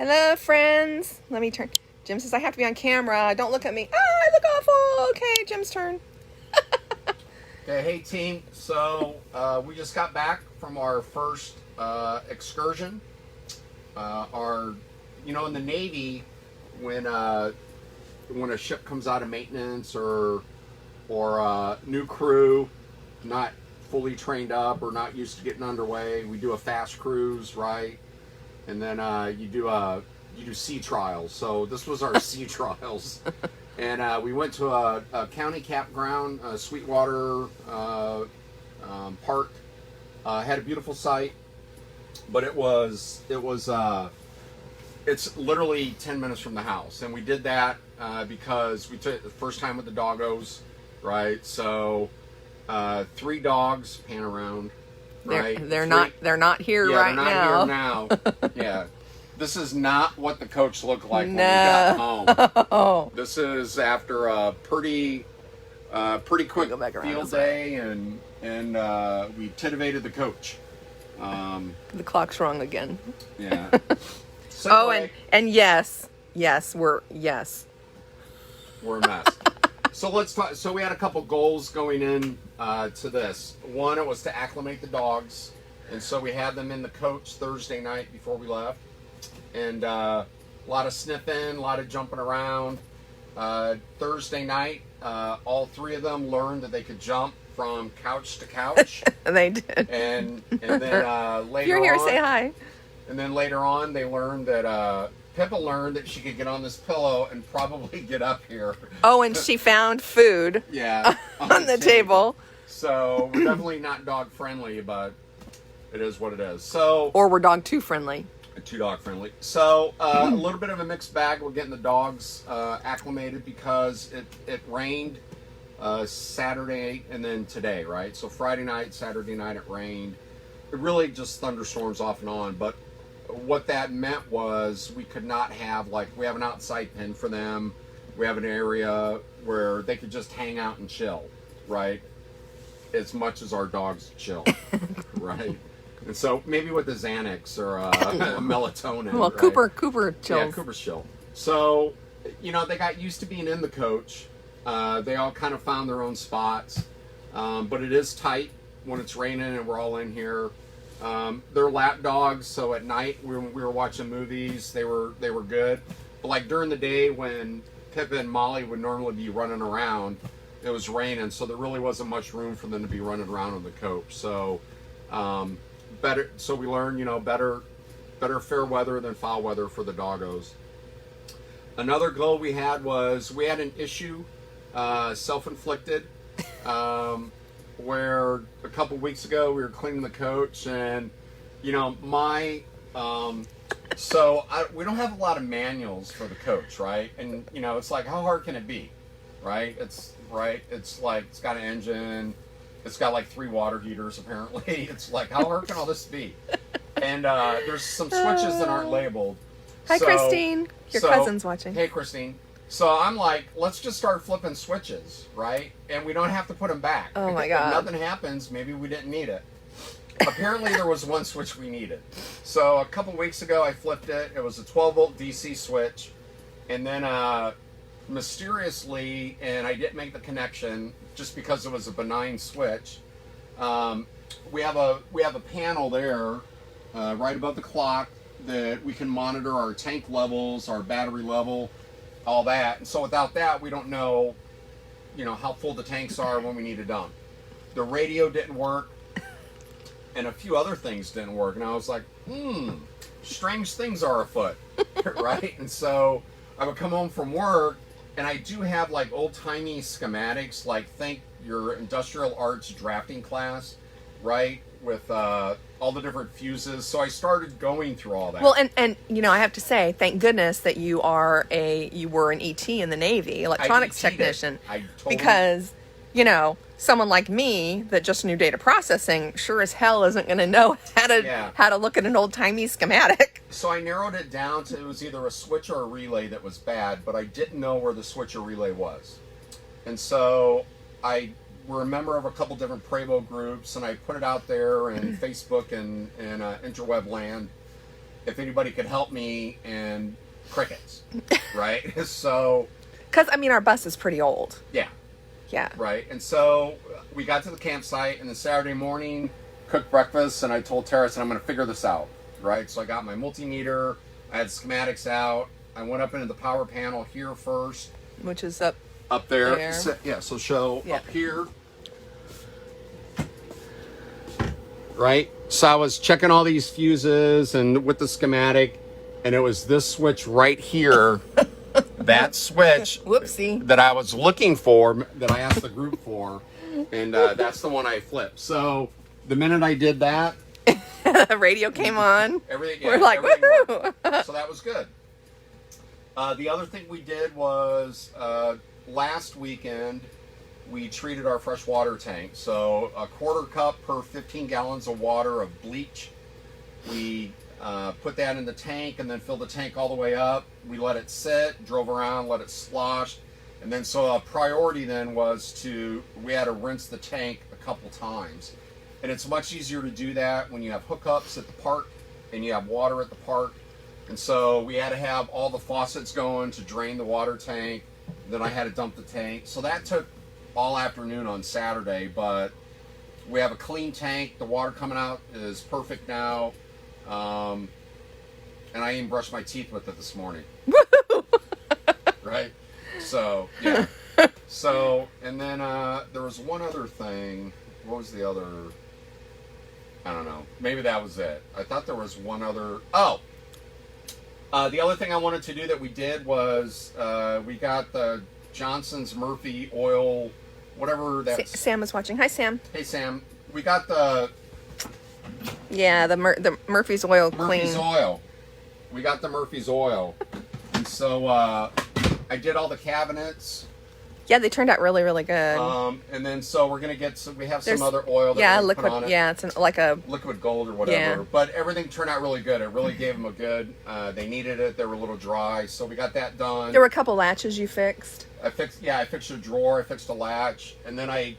Hello, friends. Let me turn. Jim says I have to be on camera. Don't look at me. Oh, I look awful. Okay, Jim's turn. Okay, hey team. So we just got back from our first excursion. In the Navy, when a ship comes out of maintenance or new crew, not fully trained up or not used to getting underway, we do a fast cruise, right? And then you do sea trials. So this was our sea trials, and we went to a county campground, Sweetwater Park. Had a beautiful site, but it's literally 10 minutes from the house, and we did that because we took it the first time with the doggos, right? So 3 dogs pan around. Right. They're not here right now. They're not here now. Yeah. This is not what the coach looked like when we got home. Oh. This is after a pretty quick field day, and we titivated the coach. The clock's wrong again. Yeah. So Oh, and yes, we're a mess. So let's talk. So we had a couple goals going in to this. One, it was to acclimate the dogs, and so we had them in the coach Thursday night before we left, and a lot of sniffing, a lot of jumping around. Thursday night, all 3 of them learned that they could jump from couch to couch. They did. And then later, if you're here, say hi. And then later on, they learned that. Pippa learned that she could get on this pillow and probably get up here. Oh, and she found food. Yeah, on the table. So we're definitely not dog friendly, but it is what it is. So or we're dog too friendly. Too dog friendly. So a little bit of a mixed bag. We're getting the dogs acclimated because it rained Saturday and then today, right? So Friday night, Saturday night it rained. It really just thunderstorms off and on, but what that meant was we could not have, we have an outside pen for them. We have an area where they could just hang out and chill, right? As much as our dogs chill, right? And so maybe with the Xanax or melatonin. Well, right? Cooper chills. Yeah, Cooper's chill. So, they got used to being in the coach. They all kind of found their own spots. But it is tight when it's raining and we're all in here. They're lap dogs, so at night when we were watching movies, they were good. But during the day when Pippa and Molly would normally be running around, it was raining, so there really wasn't much room for them to be running around on the coach. So so we learned, better fair weather than foul weather for the doggos. Another goal we had was we had an issue, self-inflicted. Where a couple weeks ago we were cleaning the coach, and we don't have a lot of manuals for the coach, right? And it's like, how hard can it be, right? It's got an engine, it's got 3 water heaters apparently. It's like, how hard can all this be? And there's some switches that aren't labeled. Hi, Christine. Your cousin's watching. Hey, Christine. So I'm like, let's just start flipping switches, right? And we don't have to put them back. Oh my God. If nothing happens, maybe we didn't need it. Apparently there was one switch we needed. So a couple weeks ago I flipped it. It was a 12-volt DC switch. And then mysteriously, and I didn't make the connection just because it was a benign switch, we have a panel there right above the clock that we can monitor our tank levels, our battery level, all that. And so without that, we don't know, how full the tanks are when we need to dump. The radio didn't work, and a few other things didn't work. And I was like, strange things are afoot, right? And so I would come home from work, and I do have old-timey schematics, think your industrial arts drafting class, right? With all the different fuses. So I started going through all that. Well, and I have to say, thank goodness that you were an ET in the Navy, electronics technician. Because, someone like me that just knew data processing sure as hell isn't going to know how to look at an old-timey schematic. So I narrowed it down to it was either a switch or a relay that was bad, but I didn't know where the switch or relay was. And so we're a member of a couple different Prevo groups, and I put it out there in Facebook and interweb land. if anybody could help me, and crickets, right? So, because I mean, our bus is pretty old. yeah, Yeah. right. And so we got to the campsite, and then Saturday morning, cooked breakfast, and I told Tara, I said, I'm going to figure this out, right? So I got my multimeter, I had schematics out, I went up into the power panel here first. Which is up there. So, so show up here. Right? So I was checking all these fuses and with the schematic, and it was this switch right here, that switch Whoopsie. that I was looking for, that I asked the group for, and that's the one I flipped. So the minute I did that, the radio came on. Everything, We're like, woohoo! So that was good. The other thing we did was last weekend we treated our fresh water tank. So a quarter cup per 15 gallons of water of bleach. We put that in the tank and then filled the tank all the way up. We let it sit, drove around, let it slosh. And then so a priority then was we had to rinse the tank a couple times. And it's much easier to do that when you have hookups at the park and you have water at the park. And so we had to have all the faucets going to drain the water tank. Then I had to dump the tank. So that took all afternoon on Saturday, but we have a clean tank. The water coming out is perfect now. And I even brushed my teeth with it this morning. Right? So, yeah. So, and then there was one other thing. What was the other? I don't know. Maybe that was it. I thought there was one other. Oh! The other thing I wanted to do that we did was we got the Johnson's Murphy oil, whatever that's. Sam is watching. Hi, Sam. Hey, Sam. We got the. Yeah, the Murphy's oil Murphy's clean. oil. We got the Murphy's oil. And so I did all the cabinets. Yeah, they turned out really, really good. And then so we're gonna get some. We have some There's- other oil. That yeah, we liquid. Put on it. Yeah, it's like a. Liquid gold or whatever. Yeah. But everything turned out really good. It really gave them a good. They needed it. They were a little dry, so we got that done. There were a couple latches you fixed. I fixed a drawer. I fixed a latch, and then I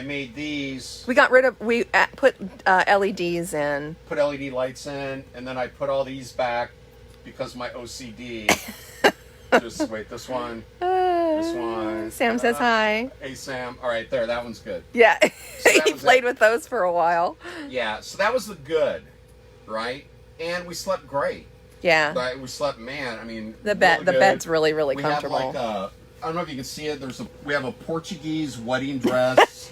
made these. We got rid of. We put LEDs in. Put LED lights in, and then I put all these back because my OCD. Just wait, this one. This one. Sam says hi. Hey, Sam. All right, there. That one's good. Yeah, So that he was played it. with those for a while. Yeah, so that was the good, right? And we slept great. Yeah, Right? We slept, man. I mean, the bed. really The good. bed's really, really We comfortable. have like I don't know if you can see it. We have a Portuguese wedding dress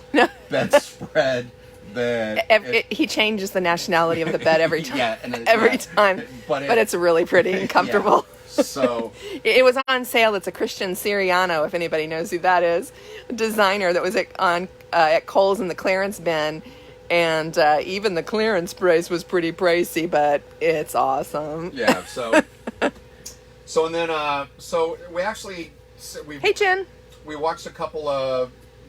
bedspread that he changes the nationality of the bed every time. Yeah, and every time. But it's really pretty and comfortable. Yeah. So It was on sale. It's a Christian Siriano, if anybody knows who that is. A designer that was at Kohl's in the clearance bin. And even the clearance price was pretty pricey, but it's awesome. yeah, so and then so we actually Hey, Jen. we watched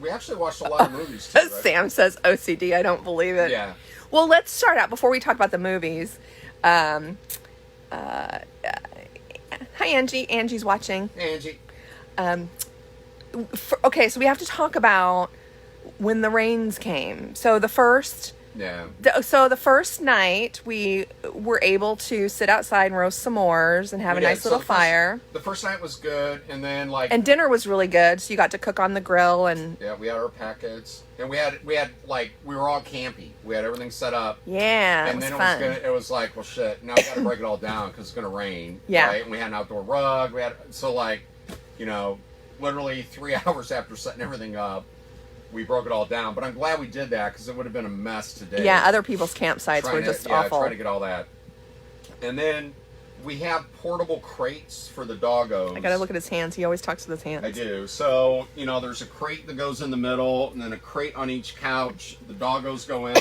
we actually watched a lot of movies too, right? Sam says OCD. I don't believe it. Yeah. Well, let's start out before we talk about the movies. Hi, Angie. Angie's watching. Angie. Okay, so we have to talk about when the rains came. So the first night we were able to sit outside and roast some s'mores and have a nice little fire. The first night was good, and then And dinner was really good. So you got to cook on the grill and yeah, we had our packets, and we had like we were all campy. We had everything set up. yeah, And it was then fun. it was like, well, shit. Now we got to break it all down because it's gonna rain. Yeah. Right? And we had an outdoor rug. Literally 3 hours after setting everything up, we broke it all down. But I'm glad we did that because it would have been a mess today. Yeah, other people's campsites were just awful. Trying to get all that. And then we have portable crates for the doggos. I gotta look at his hands. He always talks with his hands. I do. So, there's a crate that goes in the middle, and then a crate on each couch. The doggos go in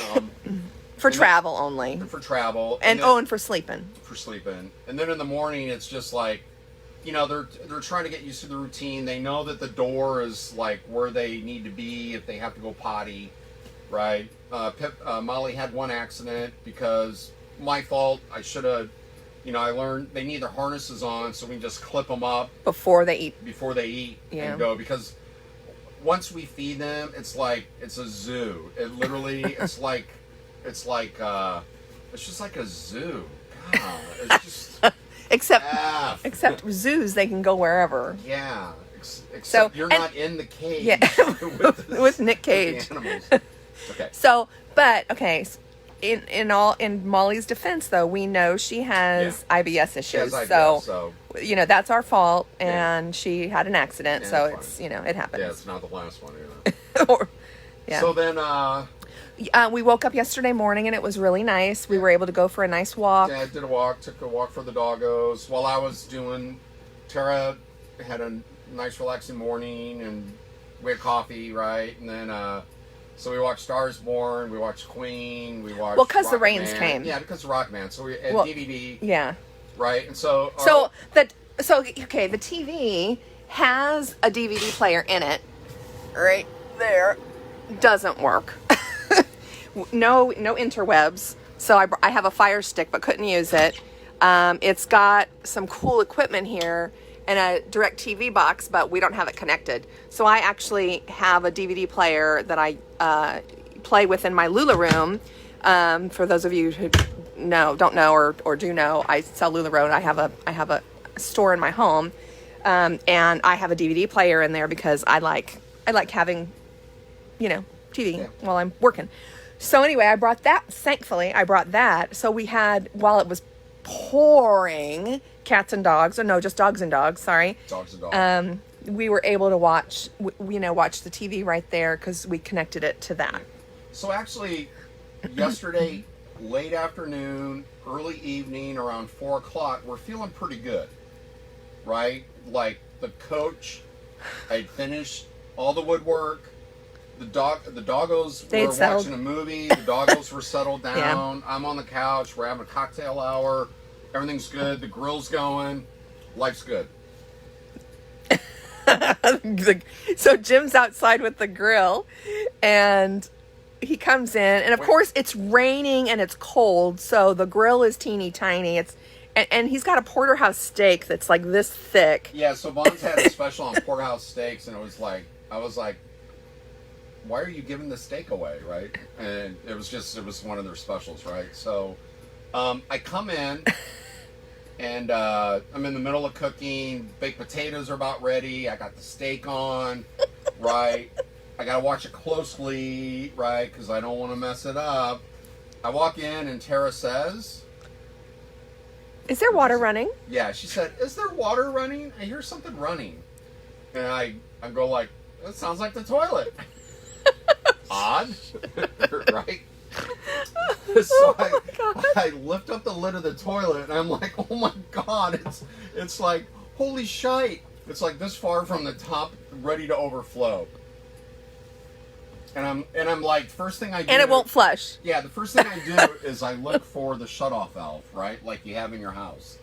For travel only. for travel. And then, for sleeping. for sleeping. And then in the morning, it's just like, they're trying to get used to the routine. They know that the door is like where they need to be if they have to go potty, right? Molly had one accident because my fault. I should have, I learned they need their harnesses on so we can just clip them up Before they eat. and go, because once we feed them, it's like it's a zoo. It literally it's just like a zoo. It's just except F. except zoos, they can go wherever. Yeah. Except So, you're not in the cage. Yeah, with Nick Cage. With the animals. Okay. So, but okay, in Molly's defense, though, we know she has IBS issues. She has IBS, so you know that's our fault, Yeah. and she had an accident, Yeah, so it's it's fine. you know it happens. yeah, it's not the last one either. Or- yeah. So then, We woke up yesterday morning and it was really nice. We were able to go for a nice walk. Dad did a walk, took a walk for the doggos. While I was doing, Tara had a nice relaxing morning and we had coffee, right? And then, so we watched Stars Born, we watched Queen, we watched Well, 'cause the Rocketman. rains came. Yeah, because of Rocketman. So we had Well, DVD, Yeah. right? And so, Okay, the TV has a DVD player in it, right there. Doesn't work. no interwebs. So I have a Fire Stick, but couldn't use it. It's got some cool equipment here and a direct TV box, but we don't have it connected. So I actually have a DVD player that I play with in my Lula room. For those of you who don't know or do know, I sell LuLaRoe. I have a store in my home, and I have a DVD player in there because I like having, TV while I'm working. So anyway, I brought that. Thankfully, I brought that. So we had, while it was pouring cats and dogs, or no, just dogs and dogs. Sorry. Dogs and dogs. We were able to watch the TV right there because we connected it to that. So actually, yesterday, late afternoon, early evening, around 4 o'clock, we're feeling pretty good, right? Like the coach, I'd finished all the woodwork. The doggos They'd were settled. watching a movie. The doggos were settled down. Yeah. I'm on the couch. We're having a cocktail hour. Everything's good. The grill's going. Life's good. So Jim's outside with the grill, and he comes in, and of course it's raining and it's cold, so the grill is teeny tiny. And he's got a porterhouse steak that's like this thick. Yeah, so Vaughn's had a special on porterhouse steaks, and I was like, why are you giving the steak away, right? And it was one of their specials, right? So I come in, and I'm in the middle of cooking. Baked potatoes are about ready. I got the steak on, right? I got to watch it closely, right? Because I don't want to mess it up. I walk in, and Tara says... Is there water running? Yeah, she said, is there water running? I hear something running. And I go like, that sounds like the toilet. Odd, right? So I lift up the lid of the toilet and I'm like, oh my God, it's like, holy shite. It's like this far from the top, ready to overflow. And I'm like, first thing I do. And it won't flush. Yeah, the first thing I do is I look for the shutoff valve, right? Like you have in your house.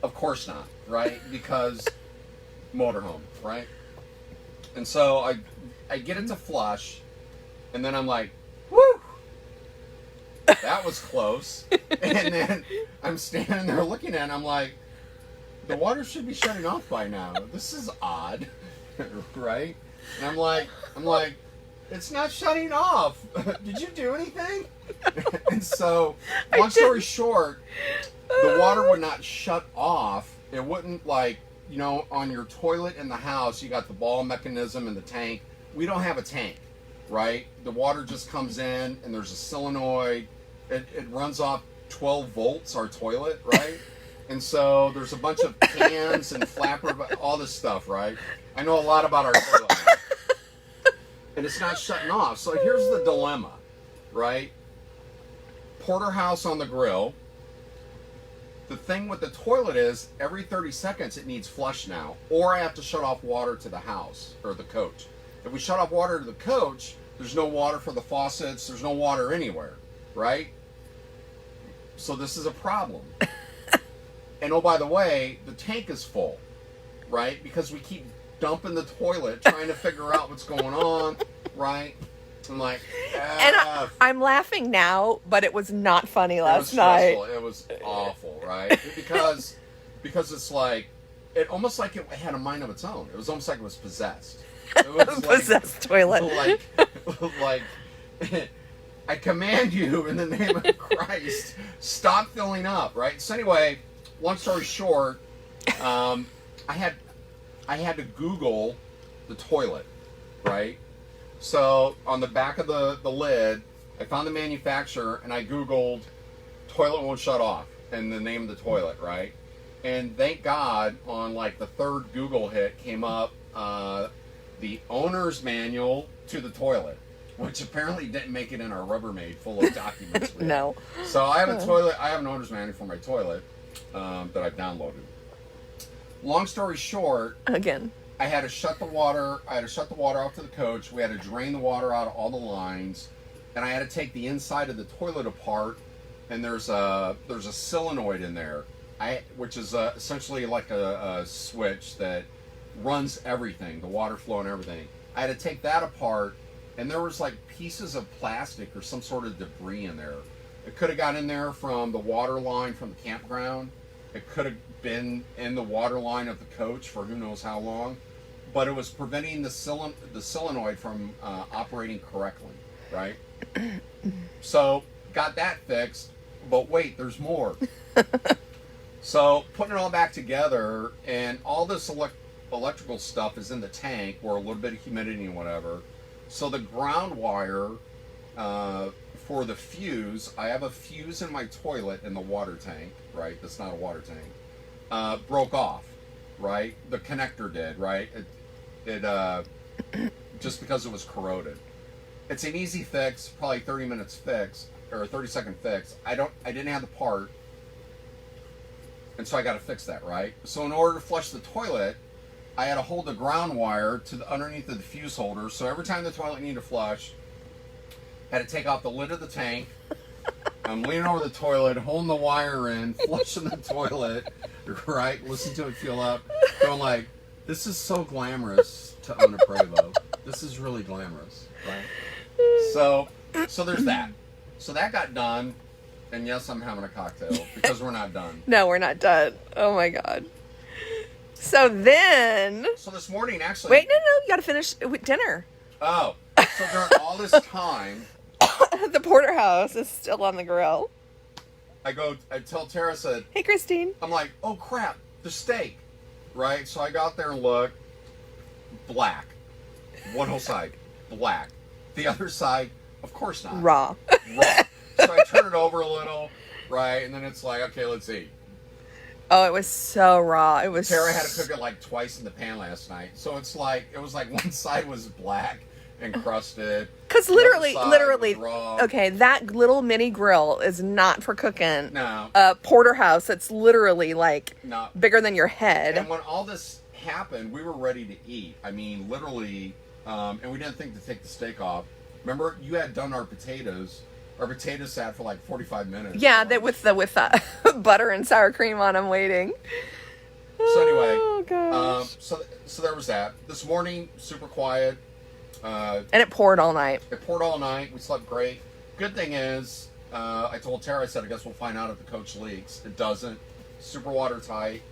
Of course not, right? Because motorhome, right? And so I get it to flush, and then I'm like, woo! That was close. And then I'm standing there looking at it, and I'm like, the water should be shutting off by now. This is odd, right? And I'm like, it's not shutting off. Did you do anything? And so, long story short, the water would not shut off. It wouldn't, like, on your toilet in the house, you got the ball mechanism and the tank. We don't have a tank, right? The water just comes in and there's a solenoid. It runs off 12 volts, our toilet, right? And so there's a bunch of cans and flapper, all this stuff, right? I know a lot about our toilet now. And it's not shutting off. So here's the dilemma, right? Porterhouse on the grill. The thing with the toilet is every 30 seconds it needs flush now, or I have to shut off water to the house or the coach. If we shut off water to the coach, there's no water for the faucets, there's no water anywhere, right? So this is a problem. And oh, by the way, the tank is full, right? Because we keep dumping the toilet trying to figure out what's going on, right? I'm like, and I'm laughing now, but it was not funny last night. It was awful, right? Because it's like, it almost like it had a mind of its own. It was almost like it was possessed. It was Possessed toilet. like I command you in the name of Christ, stop filling up, right? So anyway, long story short, I had to Google the toilet, right? So on the back of the lid, I found the manufacturer and I Googled toilet won't shut off and the name of the toilet, right? And thank God on like the third Google hit came up the owner's manual to the toilet, which apparently didn't make it in our Rubbermaid full of documents. No. So I have an owner's manual for my toilet that I've downloaded. Long story short, again, I had to shut the water off to the coach. We had to drain the water out of all the lines, and I had to take the inside of the toilet apart. And there's a solenoid in there, which is essentially like a switch that runs everything, the water flow and everything. I had to take that apart, and there was like pieces of plastic or some sort of debris in there. It could have got in there from the water line from the campground. It could have been in the water line of the coach for who knows how long, but it was preventing the solenoid from operating correctly, right? So got that fixed, but wait, there's more. So putting it all back together, and all this electrical stuff is in the tank, or a little bit of humidity and whatever. So the ground wire for the fuse, I have a fuse in my toilet in the water tank, right? That's not a water tank. Broke off, right? The connector did, right? It just because it was corroded. It's an easy fix, probably 30 minutes fix, or a 30-second fix. I didn't have the part, and so I got to fix that, right? So in order to flush the toilet, I had to hold the ground wire to underneath of the fuse holder. So every time the toilet needed to flush, I had to take off the lid of the tank. I'm leaning over the toilet, holding the wire in, flushing the toilet, right? Listen to it feel up. Going like, this is so glamorous to own a Prevost. This is really glamorous, right? So there's that. So that got done. And yes, I'm having a cocktail because we're not done. No, we're not done. Oh my God. So then. So this morning, actually. Wait, no, you got to finish with dinner. Oh, so during all this time. The porterhouse is still on the grill. I tell Tara, said, hey, Christine. I'm like, oh crap, the steak, right? So I got there and looked, black. One whole side, black. The other side, of course not. Raw. So I turn it over a little, right? And then it's like, okay, let's eat. Oh, it was so raw. It was. Tara had to cook it like twice in the pan last night. So it was like one side was black and crusted. Because literally, okay, that little mini grill is not for cooking. No. A porterhouse that's literally like bigger than your head. And when all this happened, we were ready to eat. I mean, literally, and we didn't think to take the steak off. Remember, you had done our potatoes. Our potatoes sat for like 45 minutes. Yeah, that with butter and sour cream on them waiting. So anyway, oh gosh. So there was that. This morning, super quiet. And it poured all night. We slept great. Good thing is, I told Tara, I said, I guess we'll find out if the coach leaks. It doesn't. Super watertight.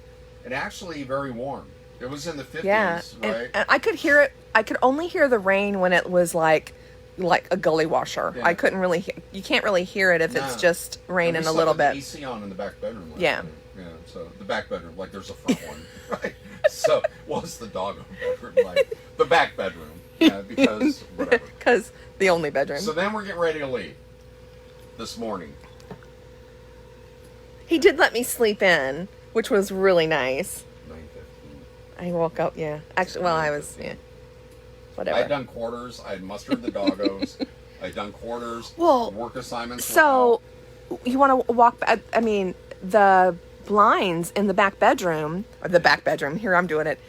And actually very warm. It was in the 50s, yeah. right? And I could hear it. I could only hear the rain when it was like a gully washer. Yeah. I couldn't really you can't really hear it if it's just raining a little bit. The AC on in the back bedroom. Yeah. Yeah. So the back bedroom, like there's a front one, right? So it's the dog bedroom, like the back bedroom. Yeah, because whatever. Because the only bedroom. So then we're getting ready to leave this morning. He did let me sleep in, which was really nice. 9:15. I woke up, yeah. Actually, well, I was, yeah. Whatever. I had done quarters. I had mustered the doggos. I had done quarters. Well, work assignments. So, you want to walk back? I mean, the blinds in the back bedroom, here I'm doing it,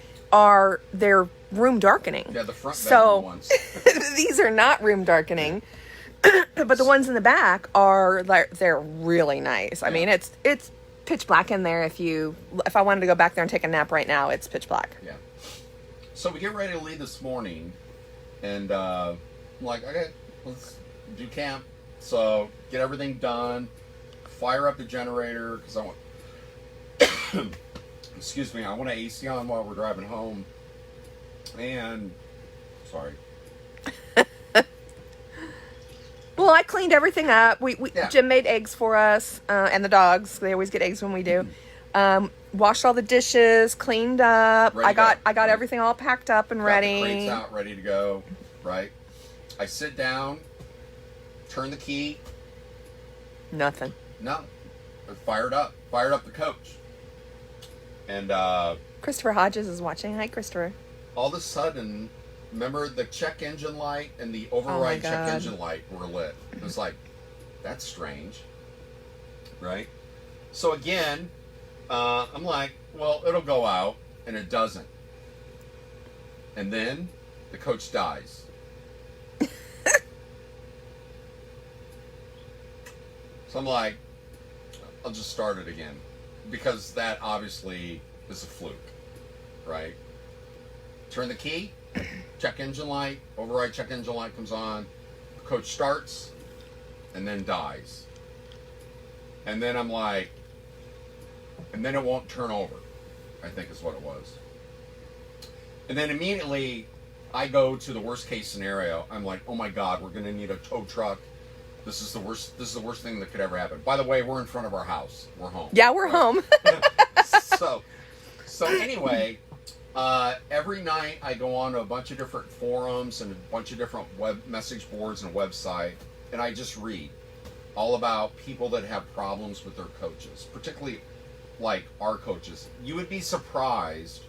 they're room darkening. Yeah, the front bedroom ones. These are not room darkening. But the ones in the back they're really nice. I mean, it's pitch black in there. If I wanted to go back there and take a nap right now, it's pitch black. Yeah. So we get ready to leave this morning, and I'm like, okay, let's do camp. So get everything done, fire up the generator because I want. Excuse me, I want to AC on while we're driving home. And sorry. Well, I cleaned everything up. We Yeah. Jim made eggs for us, and the dogs. They always get eggs when we do. Washed all the dishes, cleaned up. Ready I got to go. I got everything all packed up and Got ready. the crates out, ready to go. Right. I sit down, turn the key. Nothing. No. Fired up the coach. And Christopher Hodges is watching. Hi, Christopher. all of a sudden, remember the check engine light and the override check God. engine light were lit. It was like, that's strange. Right? So again, I'm like, well, it'll go out, and it doesn't. And then the coach dies. So I'm like, I'll just start it again. Because that obviously is a fluke. Right? Turn the key, check engine light, override check engine light comes on, coach starts, and then dies. And then I'm like, and then it won't turn over, I think is what it was. And then immediately I go to the worst case scenario. I'm like, oh my God, we're gonna need a tow truck. This is the worst thing that could ever happen. By the way, we're in front of our house. We're home. Yeah, we're home. So anyway, every night I go on to a bunch of different forums and a bunch of different web message boards and website, and I just read all about people that have problems with their coaches, particularly like our coaches. You would be surprised,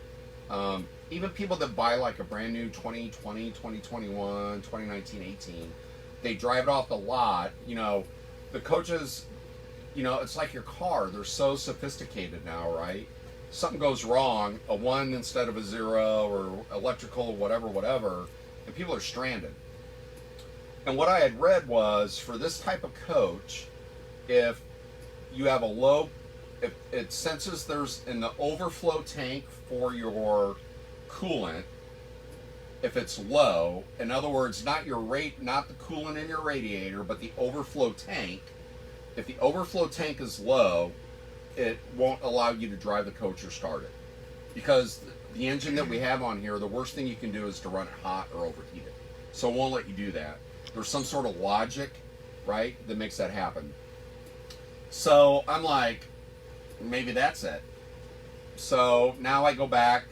even people that buy like a brand new 2020, 2021, 2019, 18, they drive it off the lot. You know, the coaches, you know, it's like your car. They're so sophisticated now, right? Something goes wrong, a 1 instead of a 0, or electrical, whatever, and people are stranded. And what I had read was, for this type of coach, if you have if it senses there's in the overflow tank for your coolant, if it's low, in other words, not the coolant in your radiator, but the overflow tank, if the overflow tank is low, it won't allow you to drive the coach or start it. Because the engine that we have on here, the worst thing you can do is to run it hot or overheat it. So it won't let you do that. There's some sort of logic, right, that makes that happen. So I'm like, maybe that's it. So now I go back,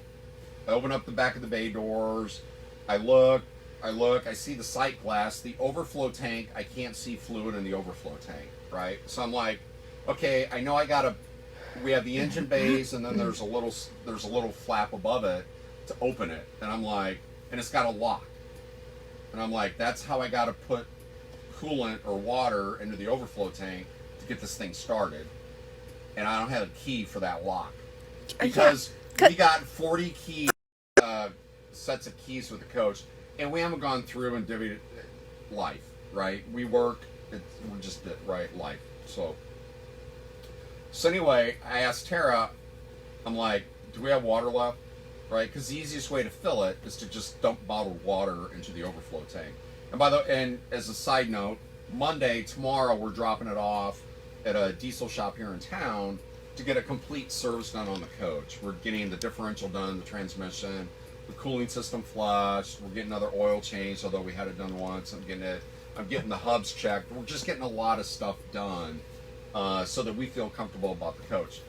I open up the back of the bay doors, I look, I see the sight glass, the overflow tank, I can't see fluid in the overflow tank, right? So I'm like, okay, I know we have the engine bays, and then there's a little flap above it to open it, and I'm like, and it's got a lock, and I'm like, that's how I got to put coolant or water into the overflow tank to get this thing started, and I don't have a key for that lock because we got 40 key sets of keys with the coach, and we haven't gone through and divvied life, right? We work, we're just right life, so. So anyway, I asked Tara, I'm like, do we have water left? Right? Because the easiest way to fill it is to just dump bottled water into the overflow tank. And as a side note, tomorrow, we're dropping it off at a diesel shop here in town to get a complete service done on the coach. We're getting the differential done, the transmission, the cooling system flushed. We're getting another oil change, although we had it done once. I'm getting the hubs checked. We're just getting a lot of stuff done. So that we feel comfortable about the coach.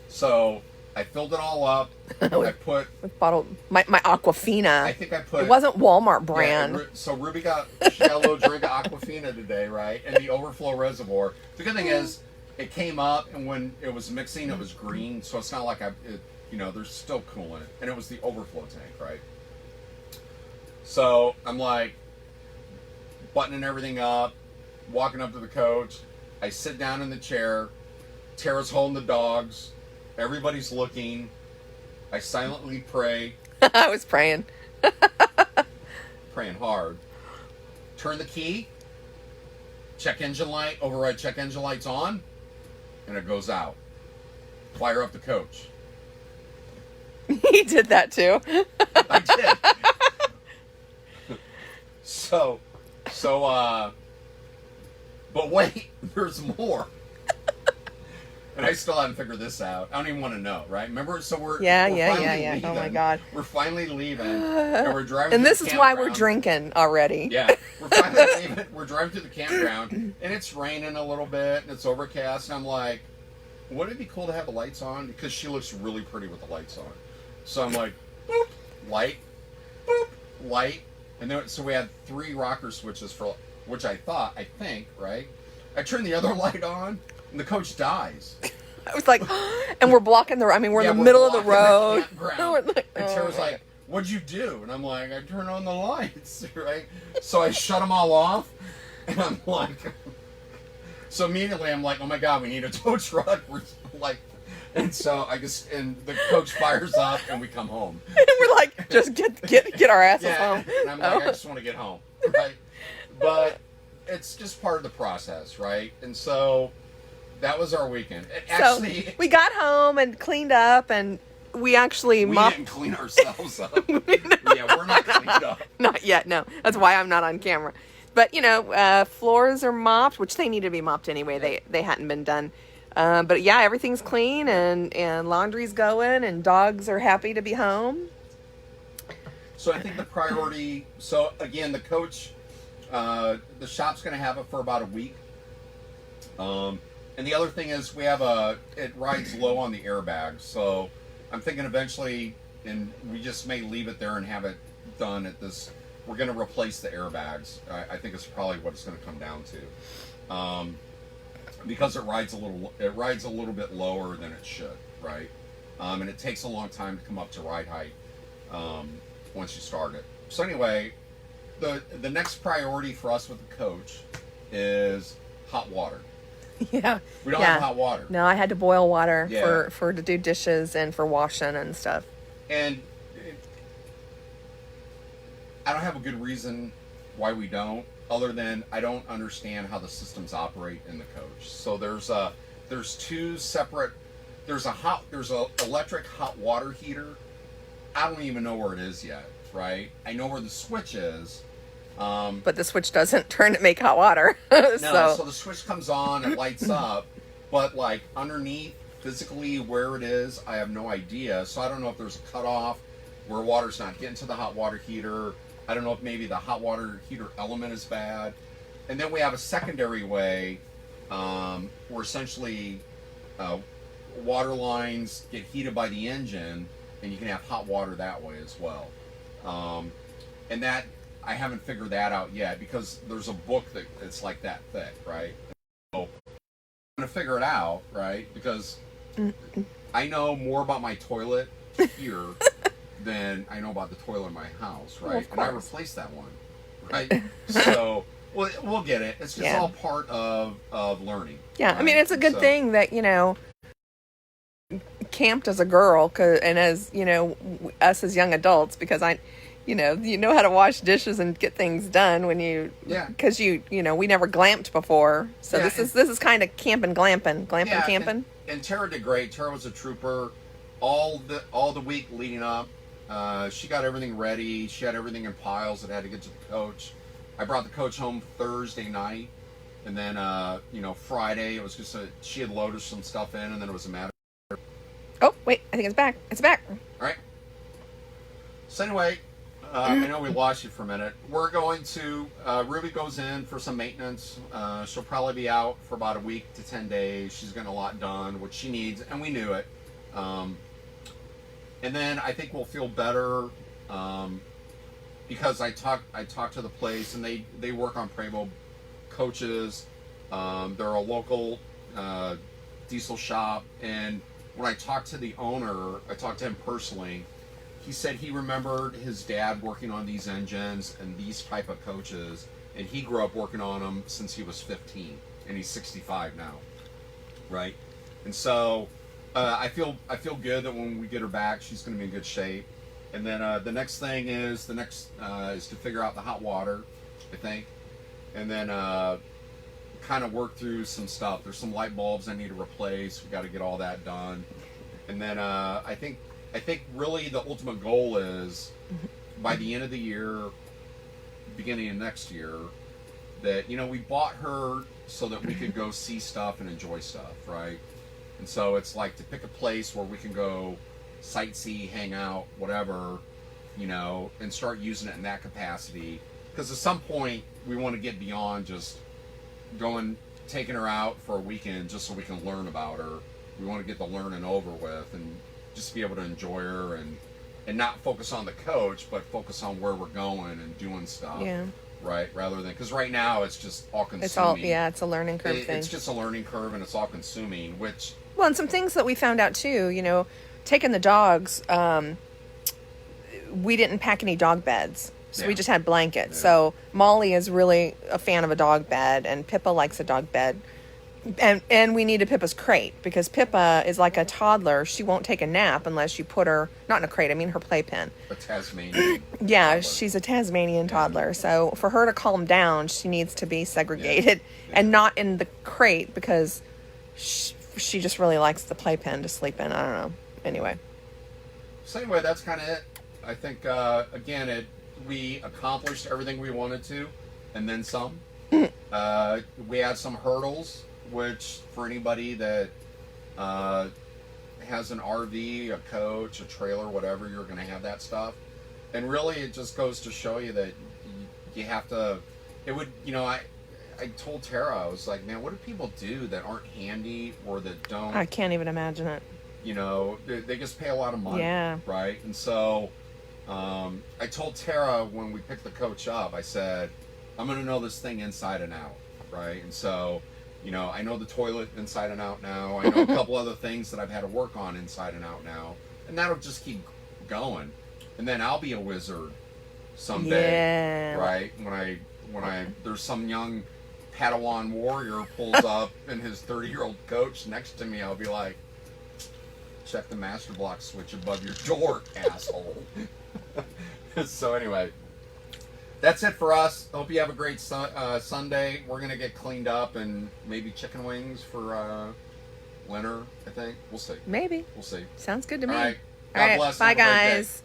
So I filled it all up. I put with bottled my Aquafina. I think I put. It wasn't Walmart brand. Yeah, so Ruby got a little drink of Aquafina today, right? And the overflow reservoir. The good thing is, it came up, and when it was mixing, it was green. So it's not like there's still coolant, and it was the overflow tank, right? So I'm like buttoning everything up, walking up to the coach. I sit down in the chair. Tara's holding the dogs. Everybody's looking. I silently pray. I was praying. Praying hard. Turn the key. Check engine light. Override check engine light's on. And it goes out. Fire up the coach. He did that too. I did. So, but wait, there's more. And I still haven't figured this out. I don't even want to know, right? Remember, so we're yeah. leaving. Oh my God, we're finally leaving, and we're driving. And to this the is why campground. we're drinking already. Yeah, we're finally leaving. We're driving to the campground, and it's raining a little bit, and it's overcast. And I'm like, wouldn't it be cool to have the lights on? Because she looks really pretty with the lights on. So I'm like, boop, light, boop, light, and then so we had 3 rocker switches for which I think, right? I turn the other light on, and the coach dies. I was like, and we're blocking the. I mean, we're in the middle of the road. And Tara's like, "What'd you do?" And I'm like, "I turned on the lights, right?" So I shut them all off, and I'm like, so immediately I'm like, "Oh my God, we need a tow truck." We're like, and so and the coach fires up, and we come home. And we're like, just get our asses home. And I'm like, I just want to get home, right? But it's just part of the process, right? And so that was our weekend. Actually, so we got home and cleaned up, and we actually mopped. We didn't clean ourselves up. Yeah, we're not cleaned up. Not yet, no. That's why I'm not on camera. But, floors are mopped, which they need to be mopped anyway. They hadn't been done. But, yeah, everything's clean, and laundry's going, and dogs are happy to be home. So I think the priority... So, again, the coach... the shop's going to have it for about a week. And the other thing is it rides low on the airbags. So I'm thinking eventually, and we just may leave it there and have it done at this. We're going to replace the airbags. I think it's probably what it's going to come down to. Because it rides a little bit lower than it should, right? And it takes a long time to come up to ride height once you start it. So anyway, the next priority for us with the coach is hot water. Yeah. We don't have hot water. No, I had to boil water for to do dishes and for washing and stuff. And I don't have a good reason why we don't, other than I don't understand how the systems operate in the coach. So there's a electric hot water heater. I don't even know where it is yet, right? I know where the switch is. But the switch doesn't turn to make hot water. So the switch comes on, it lights up, but like underneath physically where it is, I have no idea. So I don't know if there's a cutoff where water's not getting to the hot water heater. I don't know if maybe the hot water heater element is bad. And then we have a secondary way where essentially water lines get heated by the engine, and you can have hot water that way as well. And that I haven't figured that out yet because there's a book that's like that thick, right? So I'm gonna figure it out, right? Because I know more about my toilet here than I know about the toilet in my house, right? And I replaced that one, right? So we'll get it. It's just all part of learning. Yeah, right? I mean, it's a good thing that camped as a girl, and as us as young adults, because you know how to wash dishes and get things done when because we never glamped before, so this is kind of camping. And Tara did great. Tara was a trooper all the week leading up. She got everything ready. She had everything in piles that had to get to the coach. I brought the coach home Thursday night, and then Friday it was just she had loaded some stuff in, and then it was a matter. Oh wait, I think it's back. It's back. All right. So anyway. I know we lost you for a minute. We're going to, Ruby goes in for some maintenance. She'll probably be out for about a week to 10 days. She's getting a lot done, which she needs, and we knew it. And then I think we'll feel better because I talked to the place, and they work on Prevost coaches. They're a local diesel shop, and when I talked to the owner, I talked to him personally. He said he remembered his dad working on these engines and these type of coaches, and he grew up working on them since he was 15, and he's 65 now, right? And so I feel good that when we get her back, she's going to be in good shape. And then the next thing is to figure out the hot water, I think, and then kind of work through some stuff. There's some light bulbs I need to replace. We got to get all that done, and then I think really the ultimate goal is by the end of the year, beginning of next year, that we bought her so that we could go see stuff and enjoy stuff, right? And so it's like to pick a place where we can go sightsee, hang out, whatever, you know, and start using it in that capacity. Because at some point we want to get beyond just taking her out for a weekend just so we can learn about her. We want to get the learning over with and just be able to enjoy her and not focus on the coach, but focus on where we're going and doing stuff. Yeah. Right, rather than, because right now it's just all consuming. It's a learning curve thing. It's just a learning curve, and it's all consuming. Which, well, and some things that we found out too. You know, taking the dogs, we didn't pack any dog beds, so we just had blankets. Yeah. So Molly is really a fan of a dog bed, and Pippa likes a dog bed. And we needed Pippa's crate because Pippa is like a toddler. She won't take a nap unless you put her, not in a crate, I mean her playpen. A Tasmanian. Yeah, toddler. She's a Tasmanian toddler. So for her to calm down, she needs to be segregated and not in the crate because she just really likes the playpen to sleep in. I don't know. Anyway. So anyway, that's kind of it. I think, again, we accomplished everything we wanted to and then some. We had some hurdles, which for anybody that has an RV, a coach, a trailer, whatever, you're going to have that stuff. And really, it just goes to show you that you have to. It would, you know, I told Tara, I was like, man, what do people do that aren't handy or that don't? I can't even imagine it. You know, they just pay a lot of money, yeah, right? And so I told Tara when we picked the coach up, I said, I'm going to know this thing inside and out, right? And so, you know, I know the toilet inside and out now. I know a couple other things that I've had to work on inside and out now. And that'll just keep going. And then I'll be a wizard someday, right? When I there's some young Padawan warrior pulls up and his 30-year-old coach next to me, I'll be like, check the master block switch above your door, asshole. So anyway, that's it for us. Hope you have a great Sunday. We're going to get cleaned up and maybe chicken wings for winter, I think. We'll see. Maybe. We'll see. Sounds good to me. All right. God bless. Bye, guys.